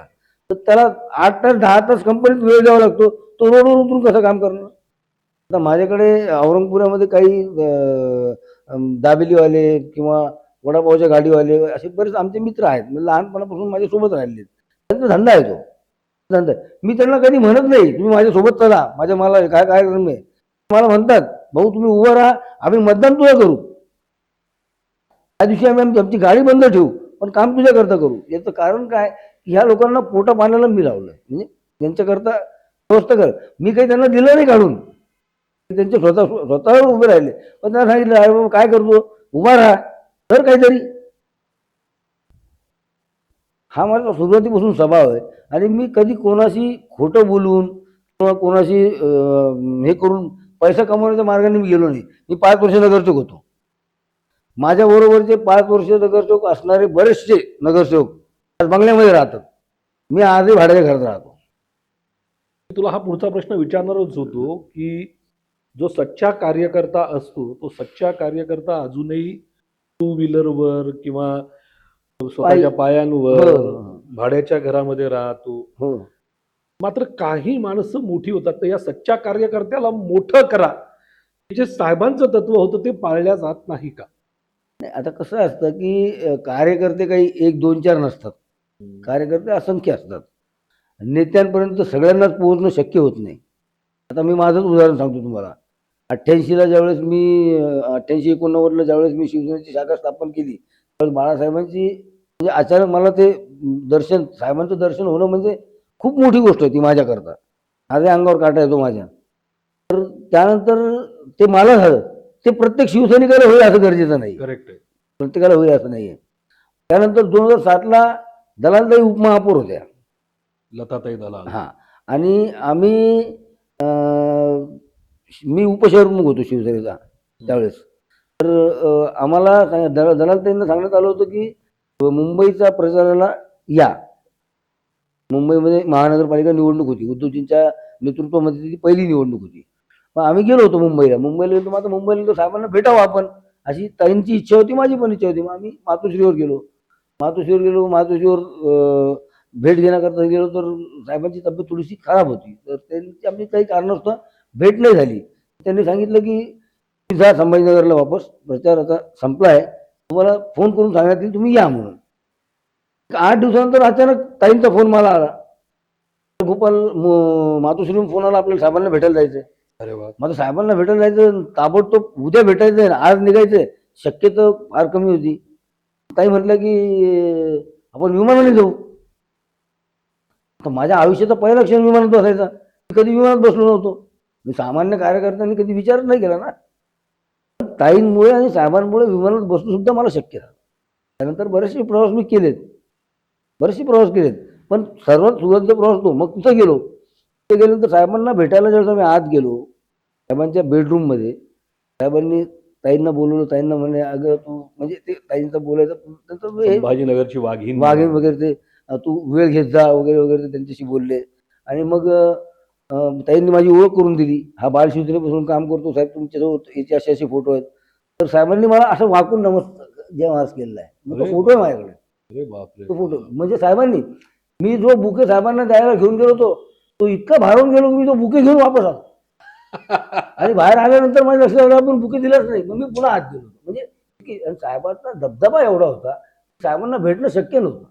तर त्याला 8 तास 10 तास कंपनीत वेळ द्यावा लागतो, तो रोडवर उतरून कसं काम करणार? आता माझ्याकडे औरंगपुरामध्ये काही दाबेलीवाले किंवा वडापावच्या गाडीवाले असे बरेच आमचे मित्र आहेत, म्हणजे लहानपणापासून माझ्यासोबत राहिलेत. त्यांचा धंदा आहे तो. धंदा आहे. मी त्यांना कधी म्हणत नाही तुम्ही माझ्यासोबत चला, माझ्या मला काय काय करून नाही. मला म्हणतात भाऊ तुम्ही उभं राहा, आम्ही मतदान तुझं करू, त्या दिवशी आमची गाडी बंद ठेवू, पण काम तुझ्याकरता करू. याचं कारण काय, ह्या लोकांना पोटा पाण्याला मी लावलं, म्हणजे त्यांच्याकरता व्यवस्था कर. मी काही त्यांना दिलं नाही काढून, त्यांचे स्वतःवर उभे राहिले. पण त्यांना सांगितलं अरे बाबा काय करतो, उभा राहा, कर काहीतरी. हा माझा सुरुवातीपासून स्वभाव आहे. आणि मी कधी कोणाशी खोटं बोलून किंवा कोणाशी हे करून पैसा कमवण्याच्या मार्गाने मी गेलो नाही. मी 5 वर्ष नगरसेवक होतो. माझ्या बरोबरचे 5 वर्ष नगरसेवक असणारे बरेचसे नगरसेवक आज बंगल्यामध्ये राहतात. मी आजही भाड्याच्या घरात राहतो. तुला हा पुढचा प्रश्न विचारणारच होतो की जो सच्चा कार्यकर्ता असतो तो सच्चा कार्यकर्ता अजूनही टू व्हीलरवर किंवा स्वतःच्या पायांवर हो. भाड्याच्या घरामध्ये राहतो. हो. मात्र काही माणसं मोठी होतात तर या सच्च्या कार्यकर्त्याला मोठं करा हे जे साहेबांचं तत्व होतं ते पाळल्या जात नाही का? नाही, आता कसं असतं की कार्यकर्ते काही 1, 2, 4 नसतात. कार्यकर्ते असंख्य असतात. नेत्यांपर्यंत सगळ्यांनाच पोहोचणं शक्य होत नाही. आता मी माझंच उदाहरण सांगतो तुम्हाला. 88ला ज्यावेळेस मी 88-89ला ज्यावेळेस मी शिवसेनेची शाखा स्थापन केली त्यावेळेस बाळासाहेबांची म्हणजे अचानक मला ते दर्शन, साहेबांचं दर्शन होणं म्हणजे खूप मोठी गोष्ट होती माझ्याकरता. आजही अंगावर काटा येतो माझ्या. तर त्यानंतर ते मला झालं. ते प्रत्येक शिवसैनिकाला होईल असं गरजेचं नाही. करेक्ट आहे. प्रत्येकाला होईल असं नाही आहे. त्यानंतर 2007ला दलालताई उपमहापौर होत्या. लताताई दलाल. हां. आणि आम्ही मी उपशहरप्रमुख होतो शिवसेनेचा त्यावेळेस. तर आम्हाला दलालताईंना सांगण्यात आलं होतं की मुंबईच्या प्रचाराला या. मुंबईमध्ये महानगरपालिका निवडणूक होती. उद्धवजींच्या नेतृत्वामध्ये ती पहिली निवडणूक होती. मग आम्ही गेलो होतो मुंबईला. मुंबईला गेलो, मग आता मुंबईला गेलो साहेबांना भेटावं आपण, अशी ताईंची इच्छा होती, माझी पण इच्छा होती. मग आम्ही मातोश्रीवर गेलो. मातोश्रीवर भेट घेण्याकरता गेलो तर साहेबांची तब्येत थोडीशी खराब होती. तर त्यांची आमची काही कारणास्तव भेट नाही झाली. त्यांनी सांगितलं की तुम्ही जा संभाजीनगरला वापस, प्रचार आता संपला आहे, तुम्हाला फोन करून सांगण्यात येईल तुम्ही या म्हणून. 8 दिवसानंतर अचानक ताईंचा फोन मला आला. गोपाल मातोश्रीहून फोन आला, आपल्याला साहेबांना भेटायला जायचंय. अरे वा. माझं साहेबांना भेटायला जायचं, ताबडतोब उद्या भेटायचंय, आज निघायचंय. शक्यता फार कमी होती. ताई म्हटलं की आपण विमानाने जाऊ. तर माझ्या आयुष्याचा पहिला क्षण विमानात बसायचा. मी कधी विमानात बसलो नव्हतो. मी सामान्य कार्यकर्त्यांनी कधी विचारच नाही केला ना. ताईंमुळे आणि साहेबांमुळे विमानात बसणं सुद्धा मला शक्य झालं. त्यानंतर बरेचसे प्रवास मी केलेत. पण सर्वात सुरुवातीचा प्रवास तो. मग तिथं गेलो. तिथे गेल्यानंतर साहेबांना भेटायला ज्यावेळेस आम्ही आत गेलो, साहेबांच्या बेडरूममध्ये साहेबांनी ताईंना बोलवलं. ताईंना म्हणे अगं तू, म्हणजे ते ताईंचं बोलायचं त्यांचं हे संभाजीनगरची वाघीण वगैरे ते तू वेळ घेत जा वगैरे वगैरे त्यांच्याशी बोलले. आणि मग ताईंनी माझी ओळख करून दिली. हा बालशिवसेनेपासून काम करतो साहेब, तुमच्यासोबत याचे असे असे फोटो आहेत. तर साहेबांनी मला असं वाकून नमस्कार केलेला आहे. तो फोटो आहे माझ्याकडे. अरे बापरे. तो फोटो म्हणजे साहेबांनी, मी जो बुके साहेबांना द्यायला घेऊन गेलो होतो तो इतका भारून गेलो की मी तो बुके घेऊन वापस आलो. आणि बाहेर आल्यानंतर माझ्या लक्षात आलं आपण बुके दिलाच नाही. मग मी पुन्हा आत गेलो. म्हणजे साहेबांचा दबदबा एवढा होता, साहेबांना भेटणं शक्य नव्हतं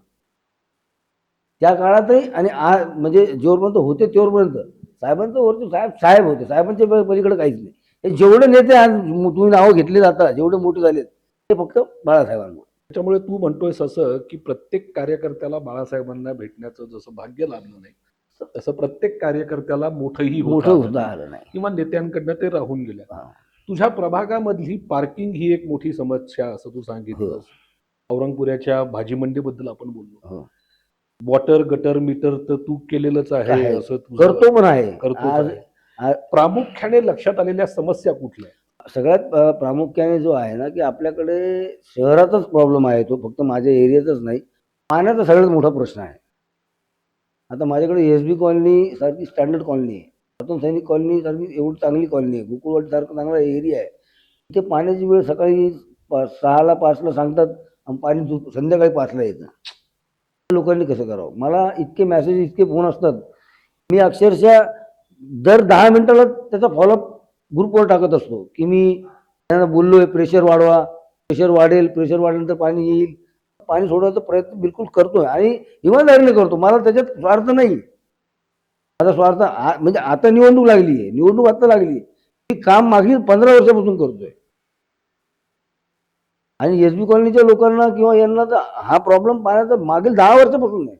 त्या काळातही. आणि म्हणजे जोरपर्यंत होते तेवढपर्यंत साहेबांचं वरती साहेब होते. साहेबांच्या पलीकडे काहीच नाही. हे जेवढे नेते आज तुम्ही नावं घेतले जातात, जेवढे मोठे झालेत, ते फक्त बाळासाहेबांमुळे. त्याच्यामुळे तू म्हणतोयस असं की प्रत्येक कार्यकर्त्याला बाळासाहेबांना भेटण्याचं जसं भाग्य लाभलं नाही तसं प्रत्येक कार्यकर्त्याला मोठंही होता आलं नाही किंवा नेत्यांकडनं ते राहून गेलं. हा. तुझ्या प्रभागामधली पार्किंग ही एक मोठी समस्या असं तू सांगितलं. औरंगपुराच्या भाजी मंडीबद्दल आपण बोललो. वॉटर गटर मीटर तर तू केलेलंच आहे, असं करतो पण आहे. प्रामुख्याने लक्षात आलेल्या समस्या कुठल्या? सगळ्यात प्रामुख्याने जो आहे ना की आपल्याकडे शहरातच प्रॉब्लेम आहे, तो फक्त माझ्या एरियातच नाही. पाण्याचा सगळ्यात मोठा प्रश्न आहे. आता माझ्याकडे SB कॉलनी सारखी स्टँडर्ड कॉलनी आहे, प्रथम सैनिक कॉलनी सारखी एवढी चांगली कॉलनी आहे, गोकुळवाडी सारखा चांगला एरिया आहे. तिथे पाण्याची वेळ सकाळी 6ला 5ला सांगतात आणि पाणी संध्याकाळी 5ला येतं. लोकांनी कसं करावं? मला इतके मेसेज, इतके फोन असतात, मी अक्षरशः दर 10 मिनिटाला त्याचा फॉलोअप ग्रुपवर टाकत असतो की मी त्यांना बोललोय प्रेशर वाढवा, प्रेशर वाढेल, प्रेशर वाढल्यानंतर पाणी येईल. पाणी सोडवायचा प्रयत्न बिलकुल करतोय आणि इमानदारीने करतो. मला त्याच्यात स्वार्थ नाही. माझा स्वार्थ म्हणजे आता निवडणूक लागली आहे, निवडणूक आता लागली, मी काम मागील 15 वर्षापासून करतोय. आणि एसबी कॉलनीच्या लोकांना किंवा यांना तर हा प्रॉब्लेम पाण्याचा मागील 10 वर्षापासून आहे,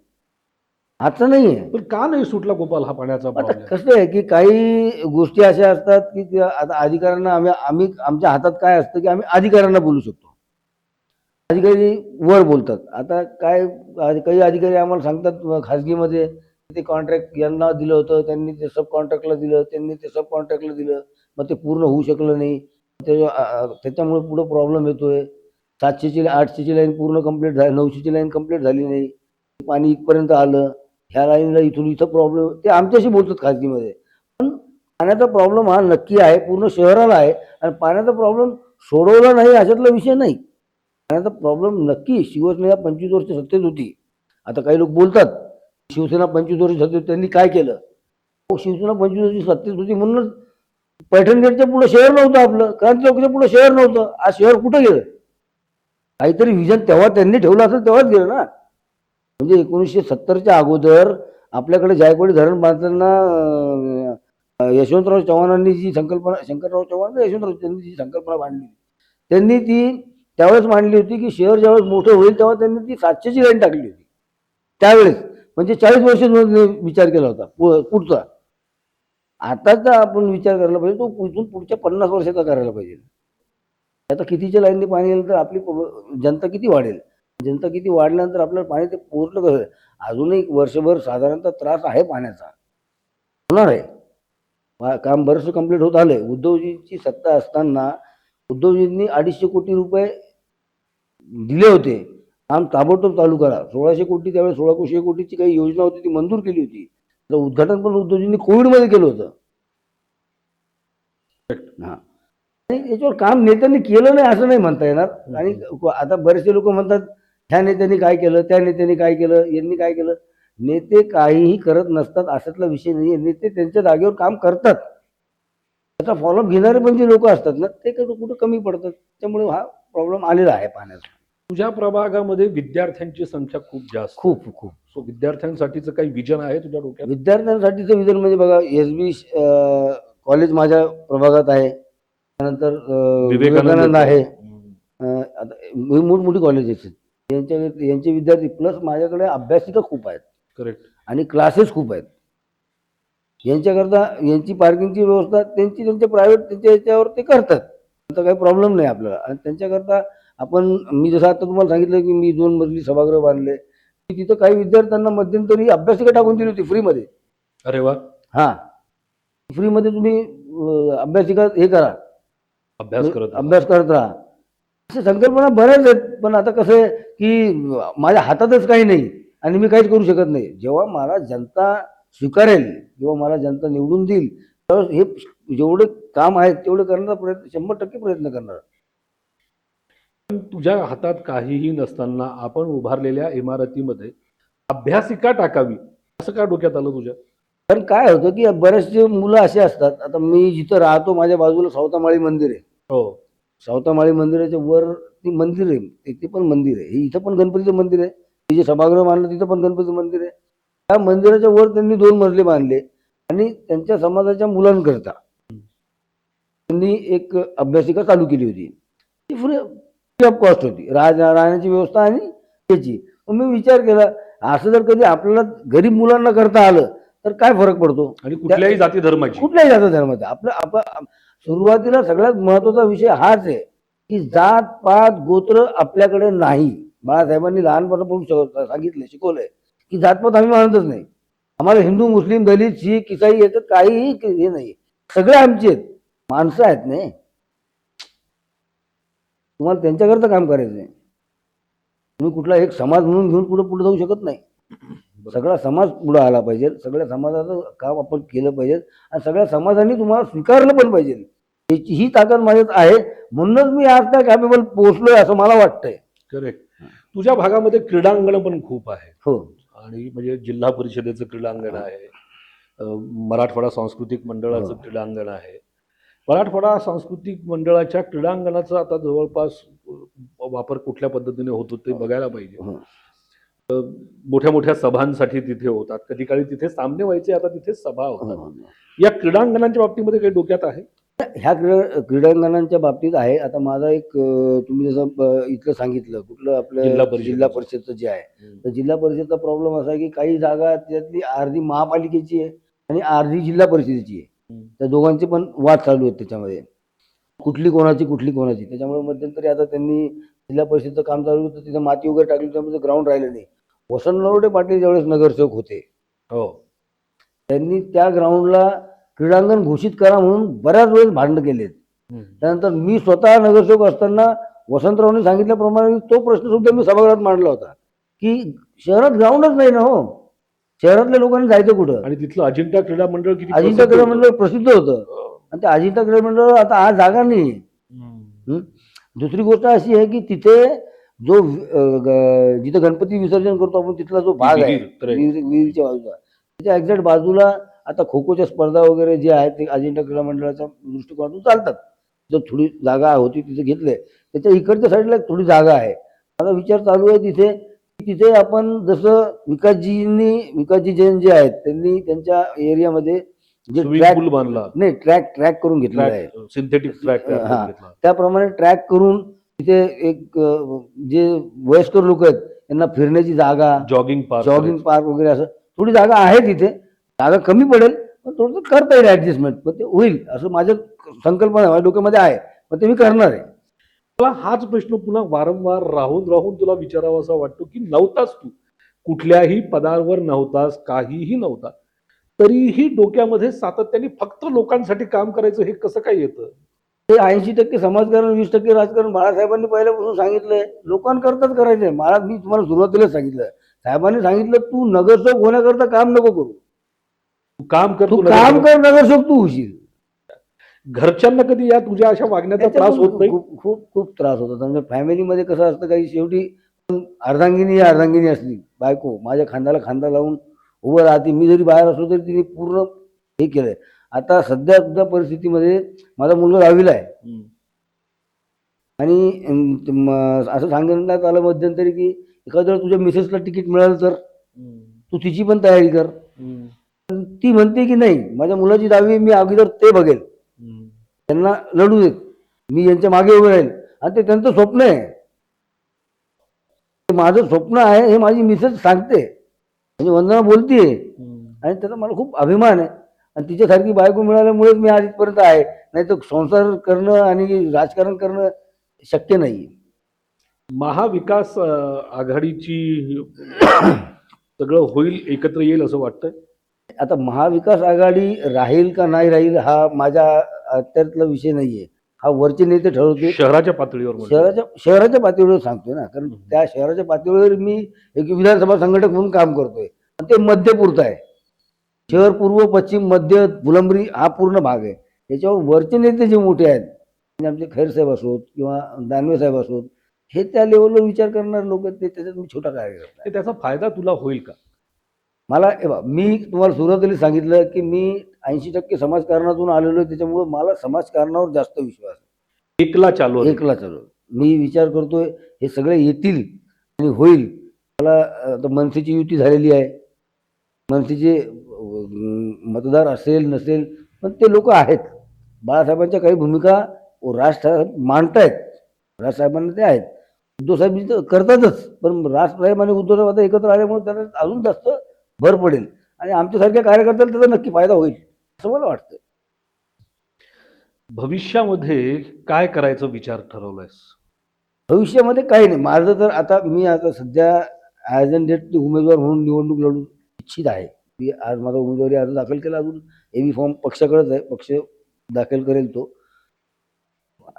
आजचा नाही आहे. पण का नाही सुटला गोपाल हा पाण्याचा आता प्रॉब्लेम? कसं आहे की काही गोष्टी अशा असतात की आता अधिकाऱ्यांना आम्ही आमच्या हातात काय असतं की आम्ही अधिकाऱ्यांना बोलू शकतो. अधिकारी वर बोलतात. आता काय काही अधिकारी आम्हाला सांगतात खाजगीमध्ये ते कॉन्ट्रॅक्ट यांना दिलं होतं, त्यांनी ते सब कॉन्ट्रॅक्टला दिलं, त्यांनी ते सब कॉन्ट्रॅक्टला दिलं, मग ते पूर्ण होऊ शकलं नाही. त्याच्यामुळे पुढे प्रॉब्लेम येतोय. 700ची 800ची लाईन पूर्ण कंप्लीट झाली, 900ची लाईन कंप्लीट झाली नाही, पाणी इथपर्यंत आलं, ह्या लाईनला इथून इथं प्रॉब्लेम, ते आमच्याशी बोलतात खाजगीमध्ये. पण पाण्याचा प्रॉब्लेम हा नक्की आहे, पूर्ण शहराला आहे. आणि पाण्याचा प्रॉब्लेम सोडवला नाही अशातला विषय नाही. पाण्याचा प्रॉब्लेम नक्की शिवसेना 25 वर्ष सत्तेत होती. आता काही लोक बोलतात शिवसेना 25 वर्ष सत्तेत त्यांनी काय केलं? शिवसेना 25 वर्ष सत्तेत होती म्हणूनच पैठण गेटच्या पुढे शहर नव्हतं, आपलं क्रांती चौकच्या पुढे शहर नव्हतं. आज शहर कुठं गेलं? काहीतरी विजन तेव्हा त्यांनी ठेवलं असेल तेव्हाच गेलं ना. म्हणजे 1970च्या अगोदर आपल्याकडे जायकवाडी धरण बांधताना यशवंतराव चव्हाणांनी जी संकल्पना, शंकरराव चव्हाण यशवंतराव त्यांनी जी संकल्पना मांडली, त्यांनी ती त्यावेळेस मांडली होती की शहर ज्यावेळेस मोठं होईल तेव्हा त्यांनी ती 700ची लाईन टाकली होती त्यावेळेस. म्हणजे 40 वर्ष विचार केला होता पुढचा. आताचा आपण विचार करायला पाहिजे तो इथून पुढच्या 50 वर्षाचा करायला पाहिजे. आता कितीच्या लाईनने पाणी येईल तर आपली जनता किती वाढेल, जनता किती वाढल्यानंतर आपल्याला पाणी ते पोहोचलं कसं? अजूनही वर्षभर साधारणतः त्रास आहे पाण्याचा, होणार आहे. काम बरंचसं कंप्लीट होत आलंय. उद्धवजींची सत्ता असताना उद्धवजींनी 250 कोटी रुपये दिले होते, काम ताबडतोब चालू करा. 1600 कोटी, त्यावेळेस 1600 कोटीची काही योजना होती ती मंजूर केली होती. तर उद्घाटन पण उद्धवजींनी कोविडमध्ये केलं होतं. हा, आणि याच्यावर काम नेत्यांनी केलं नाही असं नाही म्हणता येणार. आणि आता बरेचसे लोक म्हणतात ह्या नेत्यांनी काय केलं, त्या नेत्यांनी काय केलं, यांनी काय केलं. नेते काहीही करत नसतात अशातला विषय नाही. नेते त्यांच्या जागेवर काम करतात, त्याचा फॉलोअप घेणारे पण जे लोक असतात ना ते कुठं कमी पडतात. त्यामुळे हा प्रॉब्लेम आलेला आहे पाण्याचा. तुझ्या प्रभागामध्ये विद्यार्थ्यांची संख्या खूप जास्त, खूप खूप. सो विद्यार्थ्यांसाठीचं काही विजन आहे तुझ्या डोक्यात? विद्यार्थ्यांसाठीचं विजन म्हणजे बघा, एसबी कॉलेज माझ्या प्रभागात आहे, त्यानंतर विवेकानंद आहे. आता मोठमोठी कॉलेजेस आहेत, यांचे विद्यार्थी प्लस माझ्याकडे अभ्यासिका खूप आहेत. करेक्ट. आणि क्लासेस खूप आहेत. यांच्याकरता यांची पार्किंगची व्यवस्था त्यांची त्यांच्या प्रायव्हेट त्यांच्या याच्यावर ते करतात, त्याचा काही प्रॉब्लेम नाही आपल्याला. आणि त्यांच्याकरता आपण, मी जसं आता तुम्हाला सांगितलं की मी 2 मजली सभागृह बांधले, तिथं काही विद्यार्थ्यांना मध्यंतरी अभ्यासिका टाकून दिली होती फ्रीमध्ये. अरे वा. हा, फ्रीमध्ये तुम्ही अभ्यासिका हे करा, अभ्यास करत राहा. अशा संकल्पना बऱ्याच आहेत. पण आता कसं आहे की माझ्या हातातच काही नाही आणि मी काहीच करू शकत नाही. जेव्हा मला जनता स्वीकारेल, जेव्हा मला जनता निवडून देईल, त्यावेळेस हे जेवढे काम आहेत तेवढे करण्याचा प्रयत्न 100% प्रयत्न करणार. तुझ्या हातात काहीही नसताना आपण उभारलेल्या इमारतीमध्ये अभ्यासिका टाकावी असं का डोक्यात आलं तुझ्या? कारण काय होतं की बरेचसे मुलं असे असतात. आता मी जिथं राहतो माझ्या बाजूला सावतामाळी मंदिर आहे. हो, सावतामाळी मंदिराच्या वर ती मंदिर आहे, तिथे पण मंदिर आहे. इथं पण गणपतीचं मंदिर आहे. ते जे सभागृह बांधलं तिथं पण गणपतीचं मंदिर आहे. त्या मंदिराच्या वर त्यांनी 2 मजले बांधले आणि त्यांच्या समाजाच्या मुलांकरता त्यांनी एक अभ्यासिका चालू केली होती. ती फ्री ऑफ कॉस्ट होती, राहण्याची व्यवस्था आणि त्याची. मी विचार केला असं जर कधी आपल्याला गरीब मुलांना करता आलं तर काय फरक पडतो. आणि कुठल्याही जाती धर्माची, कुठल्याही जाती धर्माचा आपण सुरुवातीला सगळ्यात महत्वाचा विषय हाच आहे की जात पात गोत्र आपल्याकडे नाही. बाळासाहेबांनी लहानपणापासून सांगितलं, शिकवलंय की जातपात आम्ही मानतच नाही. आम्हाला हिंदू, मुस्लिम, दलित, शीख, इसाई याचं काहीही हे नाही, सगळे आमचे आहेत, माणसं आहेत. नाही, तुम्हाला त्यांच्याकरता काम करायचं आहे. तुम्ही कुठला एक समाज म्हणून घेऊन पुढे जाऊ शकत नाही. सगळा समाज पुढे आला पाहिजे, सगळ्या समाजाचं काम आपण केलं पाहिजे आणि सगळ्या समाजाने तुम्हाला स्वीकारलं पण पाहिजे. याची ही ताकद माझ्यात आहे, म्हणूनच मी आज त्या कॅपेबल पोहोचलोय असं मला वाटतंय. करेक्ट. तुझ्या भागामध्ये क्रीडांगण पण खूप आहे हो आणि म्हणजे जिल्हा परिषदेचं क्रीडांगण आहे, मराठवाडा सांस्कृतिक मंडळाचं हो. क्रीडांगण आहे. मराठवाडा सांस्कृतिक मंडळाच्या क्रीडांगणाचा आता जवळपास वापर कुठल्या पद्धतीने होतो ते बघायला पाहिजे. हो. मोठ्या मोठ्या सभांसाठी तिथे होतात, कधी काळी तिथे सामने व्हायचे, आता तिथे सभा होतात. हो. या क्रीडांगणांच्या बाबतीमध्ये काही डोक्यात आहे? ह्या क्रीडांगणांच्या बाबतीत आहे. आता माझा एक तुम्ही जसं इथलं सांगितलं कुठलं आपलं जिल्हा परिषदचं जे आहे, तर जिल्हा परिषदचा प्रॉब्लेम असा आहे की काही जागा त्यातली अर्धी महापालिकेची आहे आणि अर्धी जिल्हा परिषदेची आहे. त्या दोघांचे पण वाद चालू आहेत त्याच्यामध्ये, कुठली कोणाची. त्याच्यामुळे मध्यंतरी आता त्यांनी जिल्हा परिषदचं काम चालू होतं, तिथं माती वगैरे टाकली, त्यामुळे ग्राउंड राहिलं नाही. वसंत नरोटे पाटील ज्यावेळेस नगरसेवक होते, हो, त्यांनी त्या ग्राउंडला क्रीडांगण घोषित करा म्हणून बऱ्याच वेळेस भांडणं केलेत. त्यानंतर मी स्वतः नगरसेवक असताना वसंतरावने सांगितल्याप्रमाणे तो प्रश्न सुद्धा मी सभागृहात मांडला होता की शहरात ग्राउंडच नाही ना हो, शहरातल्या लोकांनी जायचं कुठं. आणि तिथलं अजिंठा क्रीडा मंडळ किती अजिंठा क्रीडा मंडळ प्रसिद्ध होतं आणि त्या अजिंठा क्रीडा मंडळ आता आज जागा नाही. दुसरी गोष्ट अशी आहे की तिथे जो जिथे गणपती विसर्जन करतो आपण तिथला जो भाग आहे विहिरीच्या बाजूला, त्याच्या एक्झॅक्ट बाजूला आता खो खोच्या स्पर्धा वगैरे जे आहेत ते अजिंठा क्रीडा मंडळाच्या दृष्टिकोनातून चालतात. जर थोडी जागा होती तिथे घेतले, त्याच्या इकडच्या साईडला थोडी जागा आहे. आता विचार चालू आहे तिथे आपण जसं विकासजी जैन जे आहेत त्यांनी त्यांच्या एरियामध्ये जे ट्रॅक बांधला नाही, ट्रॅक करून घेतलेला आहे, सिंथेटिक ट्रॅक. त्याप्रमाणे ट्रॅक करून तिथे एक जे वयस्कर लोक आहेत त्यांना फिरण्याची जागा, जॉगिंग पार्क वगैरे असं थोडी जागा आहे तिथे. जागा कमी पडेल पण थोडंसं करता येईल ऍडजस्टमेंट, पण ते होईल असं माझं संकल्पना माझ्या डोक्यामध्ये आहे, पण ते मी करणार आहे. मला हाच प्रश्न पुन्हा वारंवार राहून तुला विचारावा असा वाटतो की नव्हताच तू, कुठल्याही पदावर नव्हतास, काहीही नव्हता, तरीही डोक्यामध्ये सातत्याने फक्त लोकांसाठी काम करायचं हे कसं काय येतं? ते 80% समाजकारण 20% राजकारण बाळासाहेबांनी पहिल्यापासून सांगितलंय, लोकांकरताच करायचंय. मी तुम्हाला सुरुवातीला सांगितलं, साहेबांनी सांगितलं तू नगरसेवक होण्याकरता काम नको करू, तू काम कर नगरसेवक तू होशील. घरच्यांना कधी या तुझ्या अशा वागण्याचा त्रास होत नाही? खूप त्रास होता. म्हणजे फॅमिलीमध्ये कसं असतं, काही शेवटी अर्धांगिनी असली बायको माझ्या खांद्याला खांदा लावून उभं राहते. मी जरी बाहेर असलो तरी तिने पूर्ण हे केलंय. आता सध्या सुद्धा परिस्थितीमध्ये माझा मुलगा 10वीला आहे आणि असं सांगण्यात आलं मध्यंतरी की एखाद्या तुझ्या मिसेसला तिकीट मिळालं तर तू तिची पण तयारी कर. ती म्हणते की नाही, माझ्या मुलाची 10वी मी अगोदर ते बघेल, त्यांना लढू देत, मी यांच्या मागे उभे राहील. आणि ते त्यांचं स्वप्न आहे, माझं स्वप्न आहे हे माझी मिसेस सांगते, म्हणजे वंदना बोलतीये आणि त्याचा मला खूप अभिमान आहे. आणि तिच्यासारखी बायको मिळाल्यामुळेच मी आज इथपर्यंत आहे, नाही तर संसार करणं आणि राजकारण करणं शक्य नाही. महाविकास आघाडीची सगळं होईल, एकत्र येईल असं वाटतंय? आता महाविकास आघाडी राहील का नाही राहील हा माझ्या त्यातला विषय नाहीये, हा वरचे नेते ठरवते. शहराच्या पातळीवर शहराच्या पातळीवर सांगतोय ना, कारण त्या शहराच्या पातळीवर मी एक विधानसभा संघटक म्हणून काम करतोय आणि ते मध्यपुरतं आहे. शहर पूर्व, पश्चिम, मध्य, फुलंब्री हा पूर्ण भाग आहे. त्याच्यावर वरचे नेते जे मोठे आहेत, म्हणजे आमचे खैरसाहेब असोत किंवा दानवे साहेब असोत, हे त्या लेवलवर विचार करणारे लोक आहेत, ते त्याच्यात मी छोटा कार्यकर्ता. त्याचा फायदा तुला होईल का? मला मी तुम्हाला सुरुवातीला सांगितलं की मी 80% समाजकारणातून आलेलो आहे, त्याच्यामुळे मला समाजकारणावर जास्त विश्वास आहे. एकला चालू. मी विचार करतोय हे सगळे येतील आणि होईल. मला आता मनसेची युती झालेली आहे, मनसेचे मतदार असेल नसेल पण ते लोक आहेत. बाळासाहेबांच्या काही भूमिका राजसाहेब मांडतायत, राजसाहेबांना ते आहेत. उद्धव साहेब करतातच, पण राजसाहेब आणि उद्धव साहेब आता एकत्र आल्यामुळे त्यांना अजून जास्त भर पडेल आणि आमच्यासारख्या कार्यकर्त्याला त्याचा नक्की फायदा होईल असं मला वाटतं. भविष्यामध्ये काय करायचं विचार ठरवलायस? भविष्यामध्ये काही नाही माझं, तर आता मी सध्या ॲज अन डेट उमेदवार म्हणून निवडणूक लढू इच्छित आहे. मी आज माझा उमेदवारी अर्ज दाखल केला, अजून एबी फॉर्म पक्षाकडेच आहे, पक्ष दाखल करेल तो.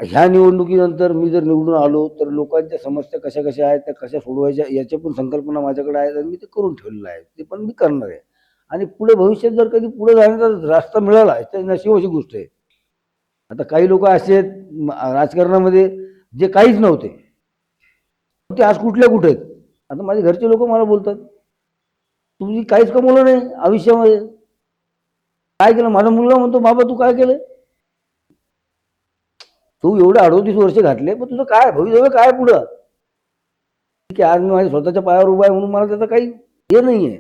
ह्या निवडणुकीनंतर मी जर निवडून आलो तर लोकांच्या समस्या कशा कशा आहेत, त्या कशा सोडवायच्या याच्या पण संकल्पना माझ्याकडे आहेत आणि मी ते करून ठेवलेलं आहे, ते पण मी करणार आहे. आणि पुढे भविष्यात जर कधी पुढे जाण्याचा रस्ता मिळाला तर नशिबाची गोष्ट आहे. आता काही लोक असे आहेत राजकारणामध्ये जे काहीच नव्हते, ते आज कुठल्या कुठे आहेत. आता माझे घरचे लोक मला बोलतात तुम्ही काहीच कमवलं नाही आयुष्यामध्ये, काय केलं. माझा मुलगा म्हणतो बाबा तू काय केलं, तू एवढे 38 वर्ष घातले पण तुझं काय भवितव्य काय पुढं. की आज मी माझ्या स्वतःच्या पायावर उभा आहे म्हणून मला त्याचं काही हे नाही आहे,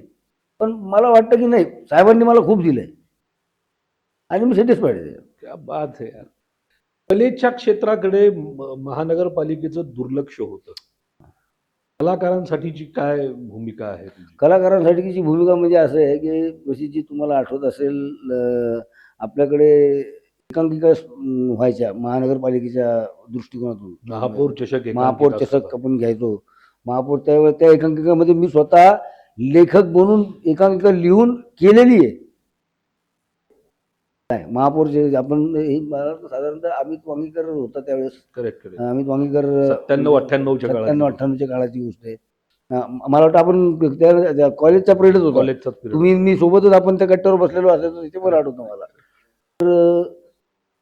पण मला वाटतं की नाही साहेबांनी मला खूप दिलंय आणि मी सॅटिस्फाईड आहे. क्या बात है यार. कलेच्या क्षेत्राकडे महानगरपालिकेचं दुर्लक्ष होतं. कलाकारांसाठीची काय भूमिका आहे तुझी? कलाकारांसाठीची भूमिका म्हणजे असं आहे की जशी जी तुम्हाला आठवत असेल आपल्याकडे एकांकिका व्हायच्या महानगरपालिकेच्या दृष्टिकोनातून. महापौर चषक महापौर एकांकिका चषक स्पर्धा. आपण घ्यायचो. महापौर त्यावेळेस त्या एकांकिकामध्ये मी स्वतः लेखक बनून एकांकिका लिहून केलेली आहे. काय महापौर जे आपण हे मला वाटतं साधारणतः अमित वांगीकर होता त्यावेळेस. Correct correct. अमित वांगीकर 97-98च्या काळात 97-98च्या काळाची गोष्ट आहे. मला वाटतं आपण त्या कॉलेजचा पिरियडच होता. कॉलेजचा तुम्ही मी सोबतच आपण त्या कट्ट्यावर बसलेलो असायचो तिथे पण आठवतं मला. तर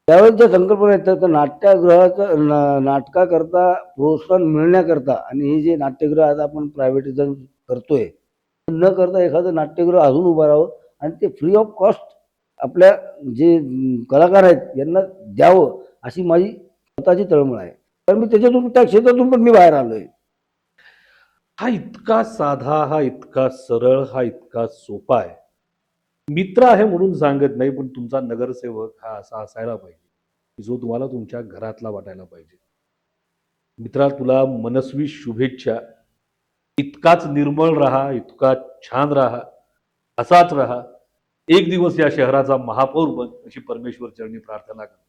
त्यावेळेस ज्या संकल्पना आहेत त्या नाट्यगृहाचं नाटकाकरता प्रोत्साहन मिळण्याकरता आणि हे जे नाट्यगृह आता आपण प्रायव्हेटिझम करतोय न करता एखादं नाट्यगृह अजून उभं राहावं आणि ते फ्री ऑफ कॉस्ट आपल्या जे कलाकार आहेत यांना द्यावं अशी माझी स्वतःची तळमळ आहे. तर मी त्याच्यातून त्या क्षेत्रातून पण मी बाहेर आलोय. हा इतका साधा, हा इतका सरळ, हा इतका सोपा आहे. मित्र आहे म्हणून सांगत नाही, पण तुमचा नगरसेवक हा असा असायला पाहिजे की जो तुम्हाला तुमच्या घरातला वाटायला पाहिजे. मित्रा तुला मनस्वी शुभेच्छा. इतकाच निर्मळ राहा, इतका छान राहा, असाच राहा. एक दिवस या शहराचा महापौर बन अशी परमेश्वर चरणी प्रार्थना करतो.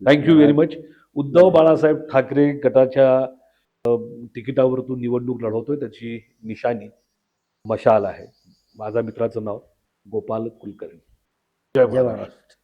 Thank you very much. Uddhav Balasaheb Thackeray गटाच्या तिकिटावर तू निवडणूक लढवतोय त्याची निशाणी मशाल आहे. माझ्या मित्राचं नाव गोपाल कुलकर्णी. जय जय महाराष्ट्र. महाराष्ट्र.